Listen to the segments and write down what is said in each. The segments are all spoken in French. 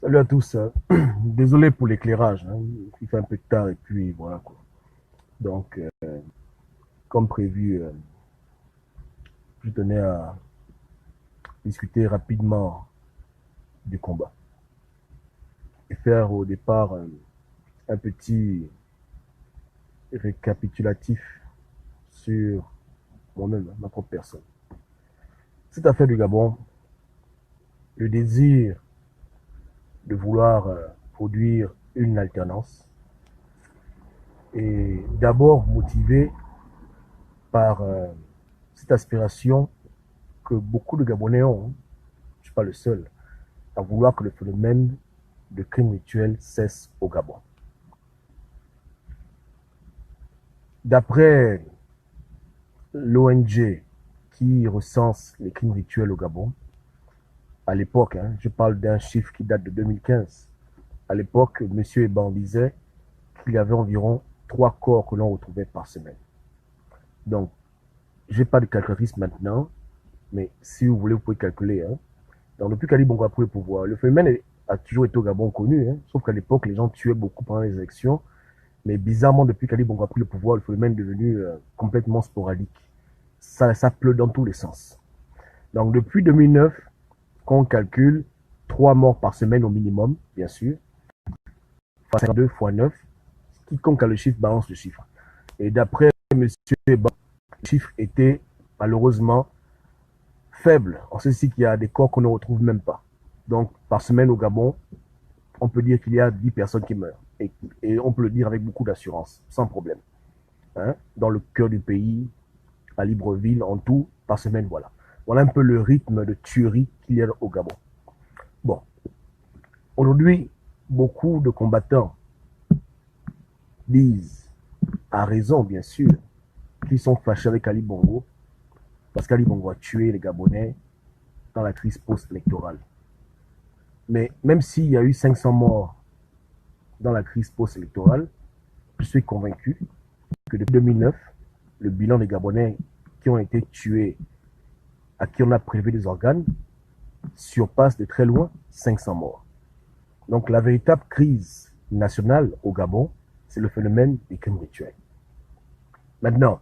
Salut à tous. Désolé pour l'éclairage, hein. Il fait un peu tard et puis voilà quoi. Donc, comme prévu, je tenais à discuter rapidement du combat et faire au départ un petit récapitulatif sur moi-même, ma propre personne. Cette affaire du Gabon, le désir de vouloir produire une alternance est d'abord motivé par cette aspiration que beaucoup de Gabonais ont, je ne suis pas le seul, à vouloir que le phénomène de crime rituel cesse au Gabon. D'après l'ONG qui recense les crimes rituels au Gabon, à l'époque, hein, je parle d'un chiffre qui date de 2015, à l'époque, M. Eban disait qu'il y avait environ 3 corps que l'on retrouvait par semaine. Donc, je n'ai pas de calculatrice maintenant, mais si vous voulez, vous pouvez calculer. Hein. Donc, depuis qu'Ali Bongo a pris le pouvoir, le phénomène a toujours été au Gabon connu, hein, sauf qu'à l'époque, les gens tuaient beaucoup pendant les élections. Mais bizarrement, depuis qu'Ali Bongo a pris le pouvoir, le phénomène est devenu complètement sporadique. Ça pleut dans tous les sens. Donc, depuis 2009, quand on calcule 3 morts par semaine au minimum, bien sûr, fois 52 fois 9, quiconque a le chiffre balance le chiffre. Et d'après M. Eban, le chiffre était malheureusement faible. On sait ici qu'il y a des corps qu'on ne retrouve même pas. Donc, par semaine au Gabon, on peut dire qu'il y a 10 personnes qui meurent. Et on peut le dire avec beaucoup d'assurance, sans problème. Hein? Dans le cœur du pays, à Libreville, en tout, par semaine, voilà. Voilà un peu le rythme de tuerie qu'il y a au Gabon. Bon, aujourd'hui, beaucoup de combattants disent, à raison bien sûr, qu'ils sont fâchés avec Ali Bongo, parce qu'Ali Bongo a tué les Gabonais dans la crise post-électorale. Mais même s'il y a eu 500 morts dans la crise post-électorale, je suis convaincu que depuis 2009, le bilan des Gabonais qui ont été tués, à qui on a prélevé des organes, surpasse de très loin 500 morts. Donc la véritable crise nationale au Gabon, c'est le phénomène des crimes rituels. Maintenant,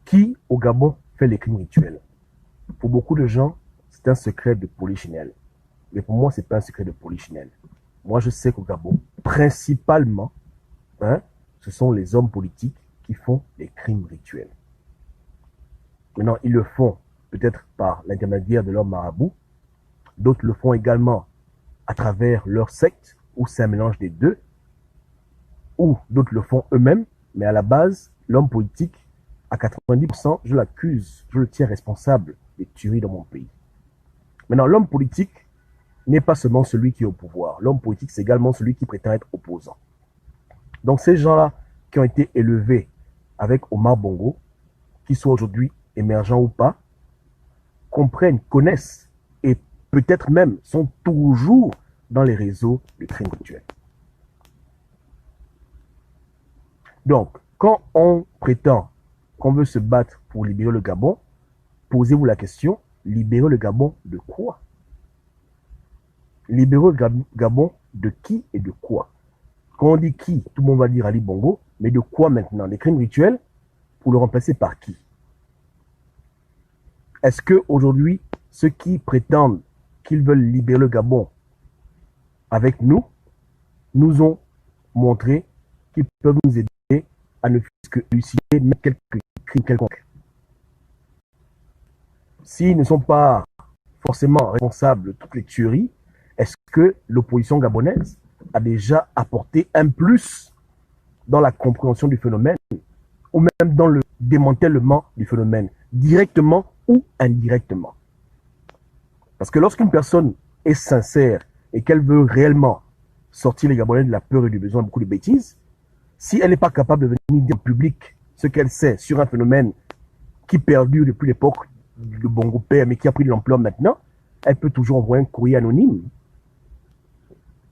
qui au Gabon fait les crimes rituels? Pour beaucoup de gens, c'est un secret de polichinelle. Mais pour moi, ce n'est pas un secret de polichinelle. Moi, je sais qu'au Gabon, principalement, hein, ce sont les hommes politiques qui font les crimes rituels. Maintenant, ils le font peut-être par l'intermédiaire de leur marabout. D'autres le font également à travers leur secte, ou c'est un mélange des deux. Ou d'autres le font eux-mêmes, mais à la base, l'homme politique, à 90%, je l'accuse, je le tiens responsable des tueries dans mon pays. Maintenant, l'homme politique n'est pas seulement celui qui est au pouvoir. L'homme politique, c'est également celui qui prétend être opposant. Donc ces gens-là qui ont été élevés avec Omar Bongo, qu'ils soient aujourd'hui émergents ou pas, comprennent, connaissent et peut-être même sont toujours dans les réseaux de crimes rituels. Donc, quand on prétend qu'on veut se battre pour libérer le Gabon, posez-vous la question, libérer le Gabon de quoi? Libérer le Gabon de qui et de quoi? Quand on dit qui, tout le monde va dire Ali Bongo, mais de quoi maintenant? Les crimes rituels, pour le remplacer par qui? Est-ce qu'aujourd'hui, ceux qui prétendent qu'ils veulent libérer le Gabon avec nous, nous ont montré qu'ils peuvent nous aider à ne plus que élucider même quelques crimes quelconques? S'ils ne sont pas forcément responsables de toutes les tueries, est-ce que l'opposition gabonaise a déjà apporté un plus dans la compréhension du phénomène ou même dans le démantèlement du phénomène, directement ou indirectement? Parce que lorsqu'une personne est sincère et qu'elle veut réellement sortir les Gabonais de la peur et du besoin, beaucoup de bêtises, si elle n'est pas capable de venir dire au public ce qu'elle sait sur un phénomène qui perdure depuis l'époque de Bongo Père, mais qui a pris de l'ampleur maintenant, elle peut toujours envoyer un courrier anonyme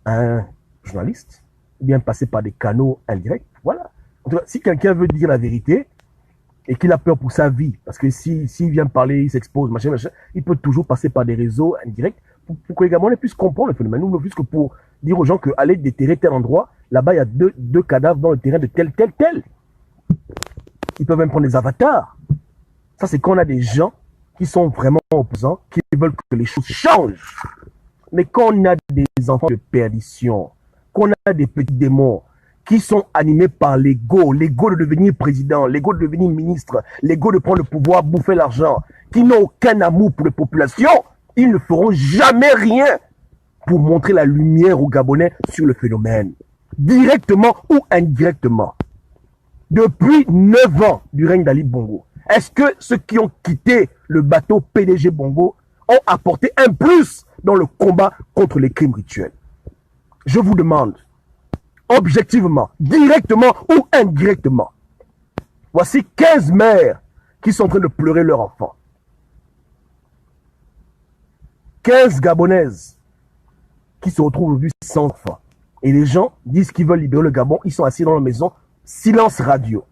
à un journaliste, ou bien passer par des canaux indirects. Voilà. En tout cas, si quelqu'un veut dire la vérité et qu'il a peur pour sa vie, parce que s'il vient parler, il s'expose, machin, il peut toujours passer par des réseaux indirects pour que les Gabonais puissent comprendre le phénomène. Nous, plus que pour dire aux gens qu'aller déterrer tel endroit, là-bas, il y a deux cadavres dans le terrain de tel. Ils peuvent même prendre des avatars. Ça, c'est quand on a des gens qui sont vraiment opposants, qui veulent que les choses changent. Mais quand on a des enfants de perdition, qu'on a des petits démons qui sont animés par l'ego de devenir président, l'ego de devenir ministre, l'ego de prendre le pouvoir, bouffer l'argent, qui n'ont aucun amour pour les populations, ils ne feront jamais rien pour montrer la lumière aux Gabonais sur le phénomène, directement ou indirectement. Depuis 9 ans du règne d'Ali Bongo, est-ce que ceux qui ont quitté le bateau PDG Bongo ont apporté un plus dans le combat contre les crimes rituels? Je vous demande, objectivement, directement ou indirectement, voici 15 mères qui sont en train de pleurer leur enfant. 15 Gabonaises qui se retrouvent aujourd'hui sans enfants. Et les gens disent qu'ils veulent libérer le Gabon, ils sont assis dans la maison, silence radio.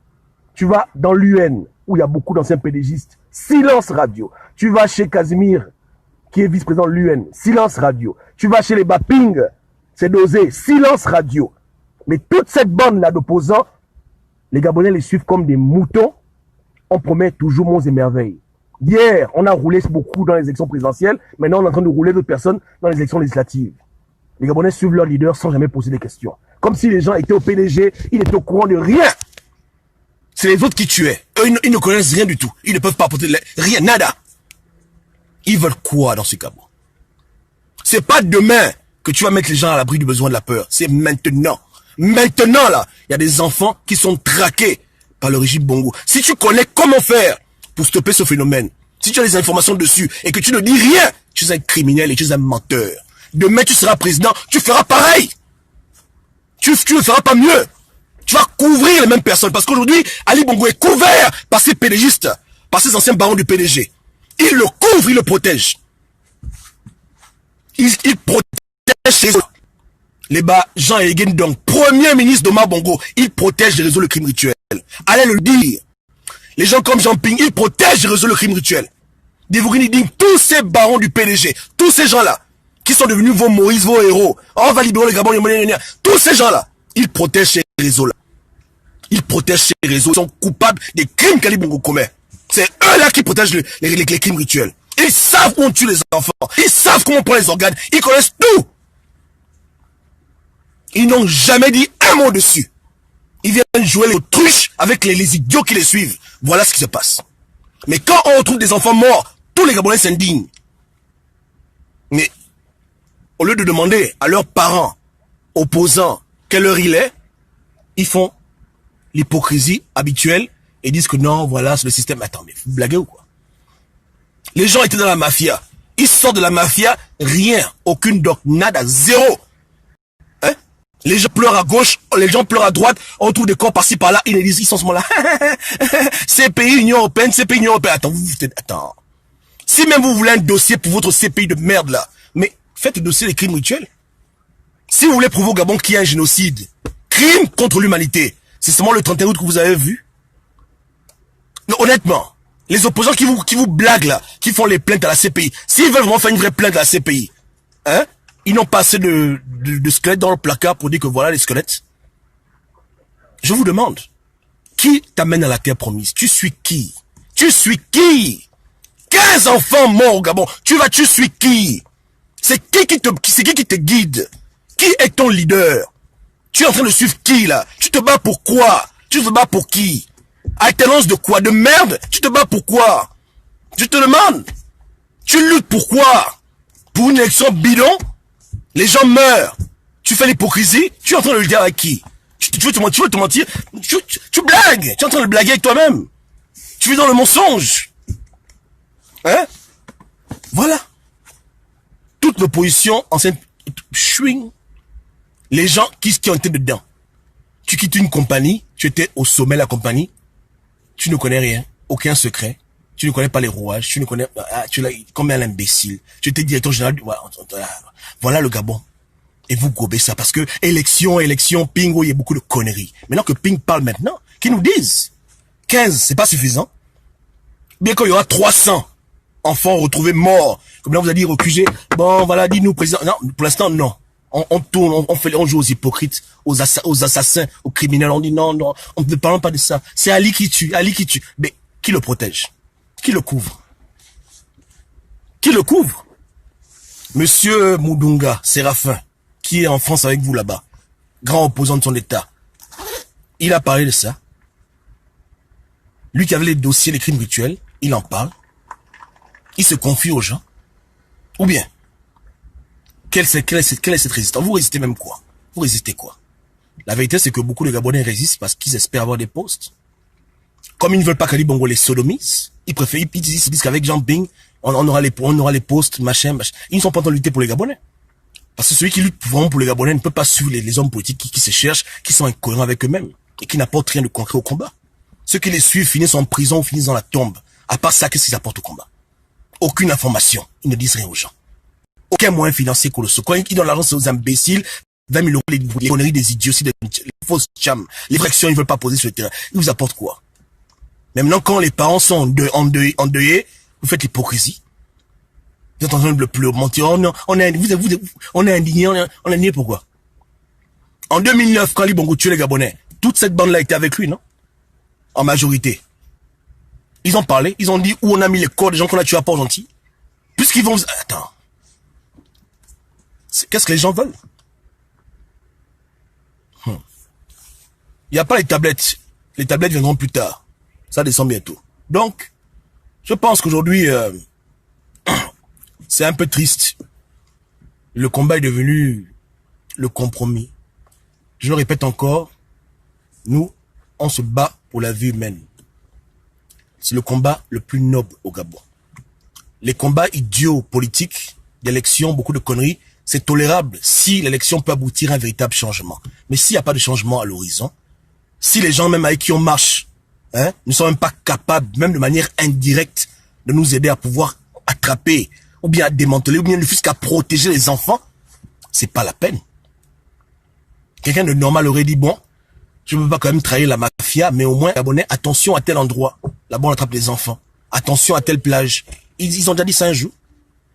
Tu vas dans l'UN, où il y a beaucoup d'anciens pédégistes, silence radio. Tu vas chez Casimir, qui est vice-président de l'UN, silence radio. Tu vas chez les Baping, c'est dosé, silence radio. Mais toute cette bande-là d'opposants, les Gabonais les suivent comme des moutons. On promet toujours monts et merveilles. Hier, on a roulé beaucoup dans les élections présidentielles. Maintenant, on est en train de rouler d'autres personnes dans les élections législatives. Les Gabonais suivent leur leader sans jamais poser des questions. Comme si les gens étaient au PDG, ils étaient au courant de rien. C'est les autres qui tuaient. Eux, ils ne connaissent rien du tout. Ils ne peuvent pas apporter rien, nada. Ils veulent quoi dans ce Gabon? C'est pas demain que tu vas mettre les gens à l'abri du besoin de la peur. C'est maintenant. Maintenant, là, il y a des enfants qui sont traqués par le régime Bongo. Si tu connais comment faire pour stopper ce phénomène, si tu as des informations dessus et que tu ne dis rien, tu es un criminel et tu es un menteur. Demain, tu seras président, tu feras pareil. Tu ne feras pas mieux. Tu vas couvrir les mêmes personnes. Parce qu'aujourd'hui, Ali Bongo est couvert par ses pédégistes, par ses anciens barons du PDG. Il le couvre, il le protège. Il protège ses autres. Les bas, Jean Egen, donc, premier ministre d'Omar Bongo, il protège et résout le crime rituel. Allez le dire. Les gens comme Jean Ping, ils protègent et résolvent le crime rituel. Devougini Ding, tous ces barons du PDG, tous ces gens-là, qui sont devenus vos Moïse, vos héros, on va libérer le Gabon, tous ces gens-là, ils protègent ces réseaux-là. Ils protègent ces réseaux, ils sont coupables des crimes qu'Ali Bongo commet. C'est eux-là qui protègent les crimes rituels. Ils savent où on tue les enfants, ils savent comment on prend les organes, ils connaissent tout. Ils n'ont jamais dit un mot dessus. Ils viennent jouer les autruches avec les idiots qui les suivent. Voilà ce qui se passe. Mais quand on retrouve des enfants morts, tous les Gabonais s'indignent. Mais au lieu de demander à leurs parents opposants quelle heure il est, ils font l'hypocrisie habituelle et disent que non, voilà, c'est le système. Attends, mais vous blaguez ou quoi? Les gens étaient dans la mafia. Ils sortent de la mafia, rien, aucune doc, nada, zéro. Hein? Les gens pleurent à gauche, les gens pleurent à droite, on trouve des corps par-ci par-là, ils sont en ce moment-là. CPI, Union Européenne, CPI, Union Européenne. Attends. Si même vous voulez un dossier pour votre CPI de merde là, mais faites le dossier des crimes rituels. Si vous voulez prouver au Gabon qu'il y a un génocide, crime contre l'humanité, c'est seulement le 31 août que vous avez vu. Non, honnêtement, les opposants qui vous blaguent là, qui font les plaintes à la CPI, s'ils veulent vraiment faire une vraie plainte à la CPI, hein, ils n'ont pas assez de squelettes dans le placard pour dire que voilà les squelettes. Je vous demande, qui t'amène à la terre promise? Tu suis qui? Tu suis qui? 15 enfants morts au Gabon, tu suis qui? C'est qui qui te guide? Qui est ton leader? Tu es en train de suivre qui là? Tu te bats pour quoi? Tu te bats pour qui? Alternance de quoi? De merde? Tu te bats pour quoi? Je te demande. Tu luttes pour quoi? Pour une élection bidon? Les gens meurent. Tu fais l'hypocrisie? Tu es en train de le dire avec qui? Tu veux te mentir? Tu blagues. Tu es en train de blaguer avec toi-même. Tu vis dans le mensonge. Hein? Voilà. Toute l'opposition ancienne, chouing. Les gens qui ont été dedans. Tu quittes une compagnie, tu étais au sommet de la compagnie, tu ne connais rien, aucun secret, tu ne connais pas les rouages, tu ne connais pas, tu es comme un imbécile. Tu étais directeur général, voilà le Gabon. Et vous gobez ça parce que élection, Pingo, il y a beaucoup de conneries. Maintenant que Ping parle maintenant, qu'ils nous disent 15, c'est pas suffisant. Bien qu'il y aura 300 enfants retrouvés morts. Comme là, vous allez dire au QG, bon, voilà, dis-nous, président. Non, pour l'instant, non. On tourne, on joue aux hypocrites, aux assassins, aux criminels. On dit non, non, on ne parle pas de ça. C'est Ali qui tue. Mais qui le protège? Qui le couvre? Qui le couvre? Monsieur Moudunga, Séraphin, qui est en France avec vous là-bas, grand opposant de son État, il a parlé de ça. Lui qui avait les dossiers des crimes rituels, il en parle. Il se confie aux gens. Ou bien, quelle est cette résistance? Vous résistez même quoi? Vous résistez quoi? La vérité, c'est que beaucoup de Gabonais résistent parce qu'ils espèrent avoir des postes. Comme ils ne veulent pas qu'Ali Bongo les sodomise, ils disent qu'avec Jean Ping, on aura les postes, machin. Ils ne sont pas en train de lutter pour les Gabonais. Parce que celui qui lutte vraiment pour les Gabonais ne peut pas suivre les hommes politiques qui se cherchent, qui sont incohérents avec eux-mêmes et qui n'apportent rien de concret au combat. Ceux qui les suivent finissent en prison ou finissent dans la tombe. À part ça, qu'est-ce qu'ils apportent au combat? Aucune information. Ils ne disent rien aux gens. Aucun moyen financier colossal. Quand ils donnent l'argent aux imbéciles, 20 000 euros, les conneries des idioties, les fausses chams, les fractions, ils ne veulent pas poser sur le terrain. Ils vous apportent quoi? Mais maintenant, quand les parents sont endeuillés, vous faites l'hypocrisie. Vous êtes en train de le mentir. On est indigné pourquoi? En 2009, quand Ali Bongo tuait les Gabonais, toute cette bande-là était avec lui, non? En majorité. Ils ont parlé, ils ont dit où on a mis les corps des gens qu'on a tués à Port-Gentil. Puisqu'ils vont... Attends. Qu'est-ce que les gens veulent? Il n'y a pas les tablettes. Les tablettes viendront plus tard. Ça descend bientôt. Donc, je pense qu'aujourd'hui, c'est un peu triste. Le combat est devenu le compromis. Je le répète encore, nous, on se bat pour la vie humaine. C'est le combat le plus noble au Gabon. Les combats idiots politiques, d'élections, beaucoup de conneries, c'est tolérable si l'élection peut aboutir à un véritable changement. Mais s'il n'y a pas de changement à l'horizon, si les gens même avec qui on marche, ne sont même pas capables, même de manière indirecte, de nous aider à pouvoir attraper, ou bien à démanteler, ou bien ne fût-ce qu'à protéger les enfants, c'est pas la peine. Quelqu'un de normal aurait dit, bon, je ne peux pas quand même trahir la mafia, mais au moins, abonner, attention à tel endroit. Là-bas, on attrape les enfants. Attention à telle plage. Ils ont déjà dit ça un jour.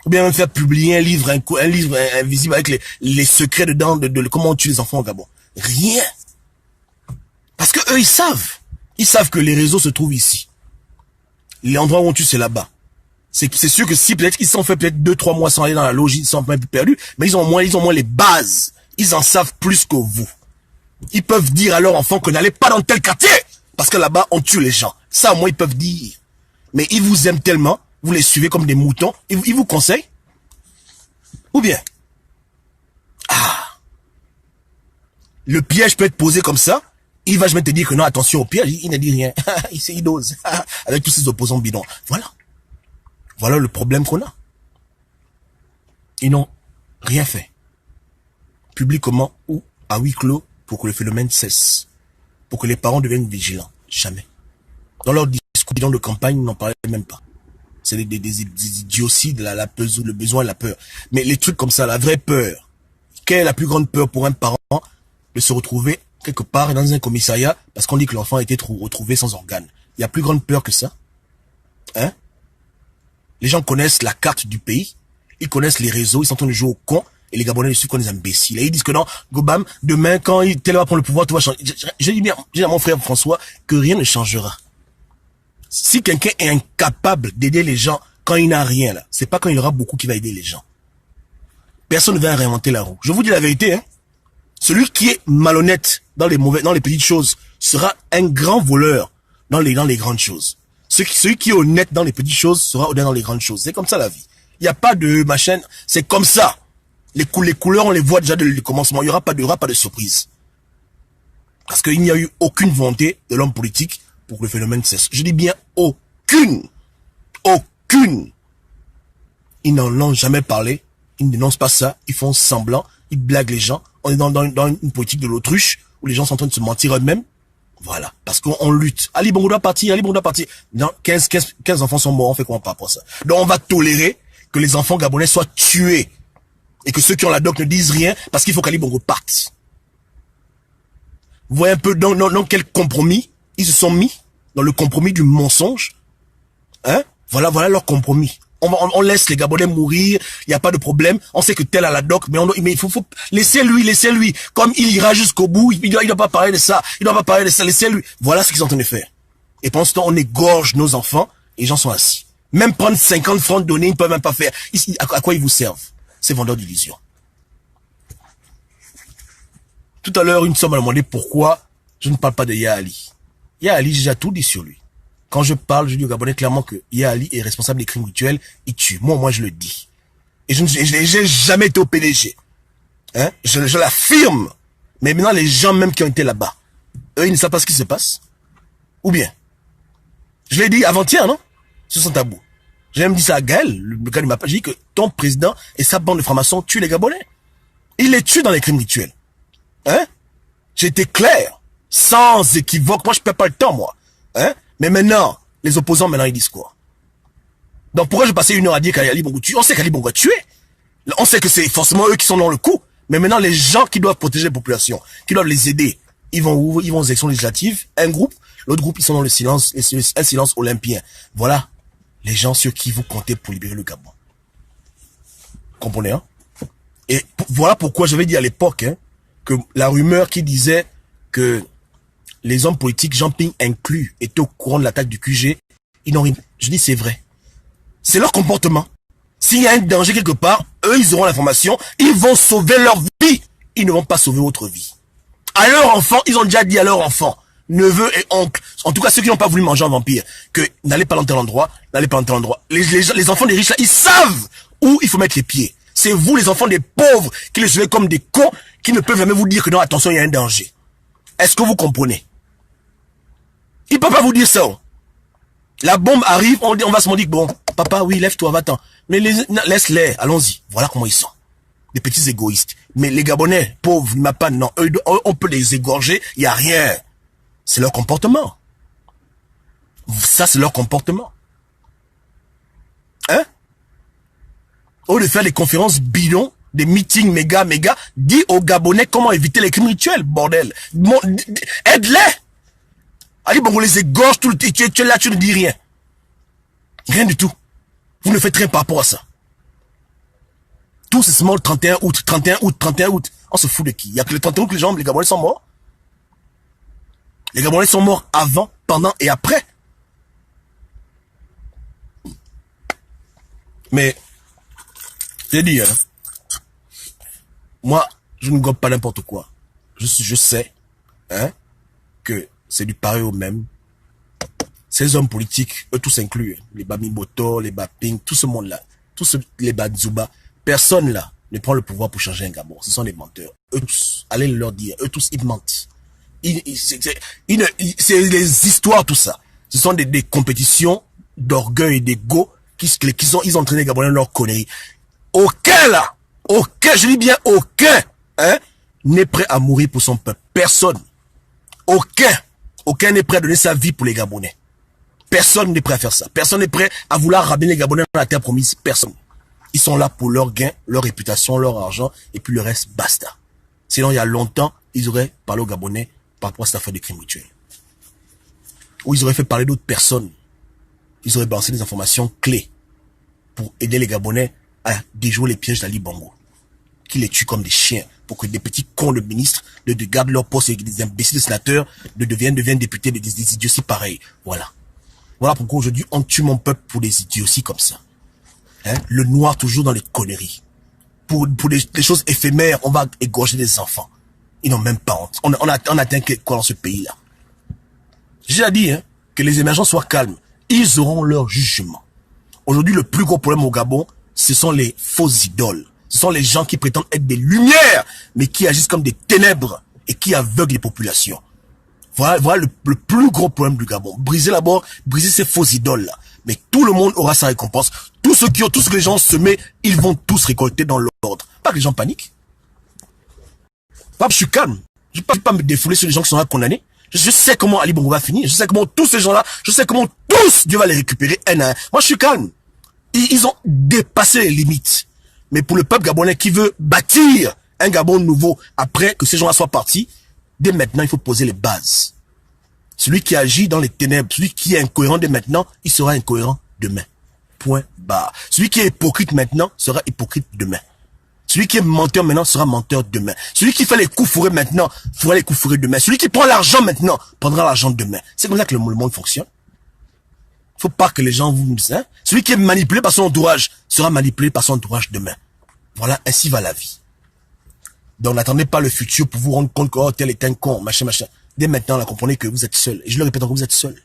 Ou bien même faire publier un livre invisible avec les secrets dedans de comment on tue les enfants au Gabon. Rien. Parce que eux, ils savent. Ils savent que les réseaux se trouvent ici. L'endroit où on tue, c'est là-bas. C'est sûr que si peut-être ils sont fait peut-être 2-3 mois sans aller dans la loge, ils sont un peu perdus, mais ils ont au moins les bases. Ils en savent plus que vous. Ils peuvent dire à leurs enfants que n'allez pas dans tel quartier, parce que là-bas, on tue les gens. Ça, au moins, ils peuvent dire. Mais ils vous aiment tellement, vous les suivez comme des moutons, ils vous conseillent. Ou bien, le piège peut être posé comme ça, il va jamais te dire que non, attention au piège, il ne dit rien. Il dose. Avec tous ces opposants bidons. Voilà. Voilà le problème qu'on a. Ils n'ont rien fait. Publiquement ou à huis clos pour que le phénomène cesse. Pour que les parents deviennent vigilants. Jamais. Dans leur discours de campagne, ils n'en parlaient même pas. C'est des idioties de le besoin et la peur. Mais les trucs comme ça, la vraie peur. Quelle est la plus grande peur pour un parent de se retrouver quelque part dans un commissariat parce qu'on dit que l'enfant a été retrouvé sans organes? Il y a plus grande peur que ça. Hein? Les gens connaissent la carte du pays. Ils connaissent les réseaux. Ils sont en train de jouer au con. Et les Gabonais les suivent comme des imbéciles. Et ils disent que non, Gobam, demain, quand tel va prendre le pouvoir, tout va changer. Je dis bien, j'ai à mon frère François que rien ne changera. Si quelqu'un est incapable d'aider les gens quand il n'a rien, là, c'est pas quand il y aura beaucoup qui va aider les gens. Personne ne va réinventer la roue. Je vous dis la vérité, hein. Celui qui est malhonnête dans les petites choses sera un grand voleur dans les grandes choses. Celui qui est honnête dans les petites choses sera honnête dans les grandes choses. C'est comme ça la vie. Il n'y a pas de machin. C'est comme ça. Les couleurs, on les voit déjà dès le commencement. Il n'y aura pas de surprise. Parce qu'il n'y a eu aucune volonté de l'homme politique pour que le phénomène cesse. Je dis bien aucune. Aucune. Ils n'en ont jamais parlé. Ils ne dénoncent pas ça. Ils font semblant. Ils blaguent les gens. On est dans une politique de l'autruche où les gens sont en train de se mentir eux-mêmes. Voilà. Parce qu'on lutte. Ali Bongo doit partir. Ali Bongo doit partir. Non, 15 enfants sont morts. On fait quoi par rapport à ça? Donc on va tolérer que les enfants gabonais soient tués. Et que ceux qui ont la doc ne disent rien parce qu'il faut qu'Ali Bongo parte. Vous voyez un peu dans quel compromis ils se sont mis? Dans le compromis du mensonge. Hein? Voilà leur compromis. On laisse les Gabonais mourir, il n'y a pas de problème. On sait que tel a la doc, mais il faut laissez-lui. Comme il ira jusqu'au bout, il doit pas parler de ça, laissez-lui. Voilà ce qu'ils sont en train de faire. Et pendant ce temps, on égorge nos enfants, et les gens sont assis. Même prendre 50 francs donnés, ils ne peuvent même pas faire. Ici, à quoi ils vous servent? Ces vendeurs d'illusions. Tout à l'heure, une somme m'a demandé pourquoi je ne parle pas de Ali. Ali, j'ai déjà tout dit sur lui. Quand je parle, je dis aux Gabonais clairement que Ali est responsable des crimes rituels, il tue. Moi, je le dis. Et j'ai jamais été au PDG. Hein? Je l'affirme. Mais maintenant, les gens même qui ont été là-bas, eux, ils ne savent pas ce qui se passe. Ou bien, je l'ai dit avant-hier, non? C'est son tabou. J'ai même dit ça à Gaël, le gars de ma page, j'ai dit que ton président et sa bande de francs-maçons tuent les Gabonais. Il les tue dans les crimes rituels. Hein? J'ai été clair, sans équivoque. Moi, je perds pas le temps, moi. Hein? Mais maintenant, les opposants, maintenant, ils disent quoi? Donc, pourquoi je passais 1 heure à dire qu'Ali Bongo tue? On sait qu'Ali Bongo a tué. On sait que c'est forcément eux qui sont dans le coup. Mais maintenant, les gens qui doivent protéger les populations, qui doivent les aider, ils vont où? Ils vont aux élections législatives. Un groupe, l'autre groupe, ils sont dans le silence, un silence olympien. Voilà les gens sur qui vous comptez pour libérer le Gabon. Comprenez, hein? Et voilà pourquoi j'avais dit à l'époque, hein, que la rumeur qui disait que les hommes politiques, Jean Ping inclus, étaient au courant de l'attaque du QG, ils n'ont rien. Je dis c'est vrai. C'est leur comportement. S'il y a un danger quelque part, eux, ils auront l'information, ils vont sauver leur vie. Ils ne vont pas sauver votre vie. À leurs enfants, ils ont déjà dit à leurs enfants, neveux et oncles, en tout cas ceux qui n'ont pas voulu manger un vampire, que n'allez pas dans tel endroit, n'allez pas dans tel endroit. Les enfants des riches là, ils savent où il faut mettre les pieds. C'est vous, les enfants des pauvres, qui les suivez comme des cons, qui ne peuvent jamais vous dire que non, attention, il y a un danger. Est-ce que vous comprenez? Ils ne peuvent pas vous dire ça. La bombe arrive, on va se dire, bon, papa, oui, lève-toi, va-t'en. Mais laisse-les, allons-y. Voilà comment ils sont. Des petits égoïstes. Mais les Gabonais, pauvres, pas, non, eux, on peut les égorger, il n'y a rien. C'est leur comportement. Ça, c'est leur comportement. Hein? Au lieu de faire des conférences bidons, des meetings méga, dis aux Gabonais comment éviter les crimes rituels, bordel. Aide-les! Ali Bongo les égorge tout le temps, tu es là, tu ne dis rien. Rien du tout. Vous ne faites rien par rapport à ça. Tout c'est seulement le 31 août. On se fout de qui? Il n'y a que le 31 août que les Gabonais sont morts. Les Gabonais sont morts avant, pendant et après. Mais, j'ai dit, hein, moi, je ne gobe pas n'importe quoi. Je sais, hein, que c'est du pareil au même. Ces hommes politiques, eux tous inclus, les Bamimoto, les Baping, tout ce monde-là, les Badzuba, personne là ne prend le pouvoir pour changer un Gabon. Ce sont des menteurs. Eux tous, allez leur dire, eux tous, ils mentent. C'est les histoires, tout ça. Ce sont des compétitions d'orgueil et d'ego ils ont entraîné les Gabonais dans leur connerie. Aucun là, aucun, je dis bien aucun, hein, n'est prêt à mourir pour son peuple. Personne. Aucun n'est prêt à donner sa vie pour les Gabonais. Personne n'est prêt à faire ça. Personne n'est prêt à vouloir ramener les Gabonais dans la terre promise. Personne. Ils sont là pour leur gain, leur réputation, leur argent, et puis le reste, basta. Sinon, il y a longtemps, ils auraient parlé aux Gabonais par rapport à cette affaire de crimes rituels. Ou ils auraient fait parler d'autres personnes. Ils auraient balancé des informations clés pour aider les Gabonais à déjouer les pièges d'Ali Bongo, qui les tue comme des chiens, pour que des petits cons de ministres de gardent leur poste et des imbéciles de sénateurs deviennent députés de des idioties pareils. Voilà. Voilà pourquoi aujourd'hui on tue mon peuple pour des idioties comme ça. Hein? Le noir toujours dans les conneries. Pour des choses éphémères, on va égorger des enfants. Ils n'ont même pas honte. On atteint quoi dans ce pays-là? J'ai déjà dit, hein, que les émergents soient calmes. Ils auront leur jugement. Aujourd'hui, le plus gros problème au Gabon, ce sont les fausses idoles. Ce sont les gens qui prétendent être des lumières, mais qui agissent comme des ténèbres et qui aveuglent les populations. Voilà le plus gros problème du Gabon. Briser ces fausses idoles-là. Mais tout le monde aura sa récompense. Tout ce que les gens semé, ils vont tous récolter dans l'ordre. Pas que les gens paniquent. Pas que je suis calme. Je ne vais pas me défouler sur les gens qui sont là condamnés. Je sais comment Ali Bongo va finir. Je sais comment tous ces gens-là, je sais comment tous Dieu va les récupérer un à un. Moi, je suis calme. Ils ont dépassé les limites. Mais pour le peuple gabonais qui veut bâtir un Gabon nouveau après que ces gens-là soient partis, dès maintenant, il faut poser les bases. Celui qui agit dans les ténèbres, celui qui est incohérent dès maintenant, il sera incohérent demain. Point. barre. Celui qui est hypocrite maintenant sera hypocrite demain. Celui qui est menteur maintenant sera menteur demain. Celui qui fait les coups fourrés maintenant fera les coups fourrés demain. Celui qui prend l'argent maintenant prendra l'argent demain. C'est comme ça que le monde fonctionne. Faut pas que les gens vous... Hein? Celui qui est manipulé par son entourage sera manipulé par son entourage demain. Voilà, ainsi va la vie. Donc n'attendez pas le futur pour vous rendre compte que oh, tel est un con, machin, machin. Dès maintenant, là, comprenez que vous êtes seul. Et je le répète encore, vous êtes seul.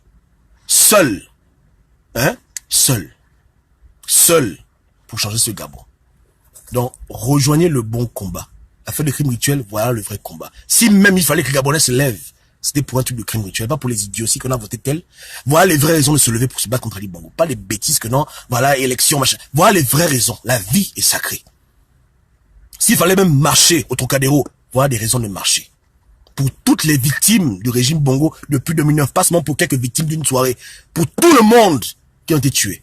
Seul. Hein? Seul. Seul pour changer ce Gabon. Donc, rejoignez le bon combat. Affaire de crime rituel, voilà le vrai combat. Si même il fallait que les Gabonais se lèvent, c'était pour un truc de crime rituel, pas pour les idioties qu'on a voté tel. Voilà les vraies raisons de se lever pour se battre contre Ali Bongo. Pas les bêtises que non, voilà, élection, machin. Voilà les vraies raisons. La vie est sacrée. S'il fallait même marcher au Trocadéro, voilà des raisons de marcher. Pour toutes les victimes du régime Bongo depuis 2009, pas seulement pour quelques victimes d'une soirée, pour tout le monde qui ont été tués.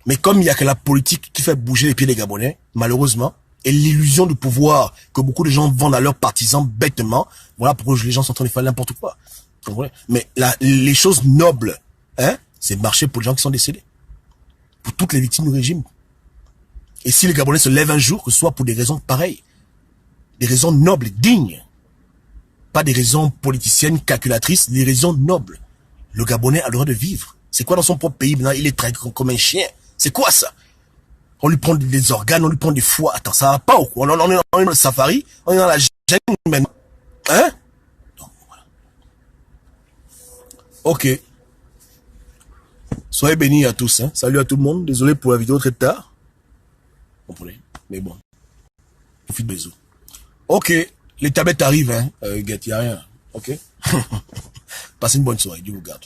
Mais comme il n'y a que la politique qui fait bouger les pieds des Gabonais, malheureusement, et l'illusion du pouvoir que beaucoup de gens vendent à leurs partisans bêtement, voilà pourquoi les gens sont en train de faire n'importe quoi. Mais les choses nobles, hein, c'est marcher pour les gens qui sont décédés. Pour toutes les victimes du régime. Et si les Gabonais se lèvent un jour, que ce soit pour des raisons pareilles, des raisons nobles, dignes, pas des raisons politiciennes, calculatrices, des raisons nobles. Le Gabonais a le droit de vivre. C'est quoi dans son propre pays maintenant? Il est traité comme un chien. C'est quoi ça? On lui prend des organes, on lui prend des foies. Attends, ça va pas ou quoi? On est dans le safari, on est dans la jungle maintenant. Hein? Donc, voilà. Ok. Soyez bénis à tous. Hein? Salut à tout le monde. Désolé pour la vidéo très tard. Vous comprenez? Mais bon. Profite bisous. Ok. Les tablettes arrivent. Hein? Il n'y a rien. Ok. Passez une bonne soirée. Dieu vous garde.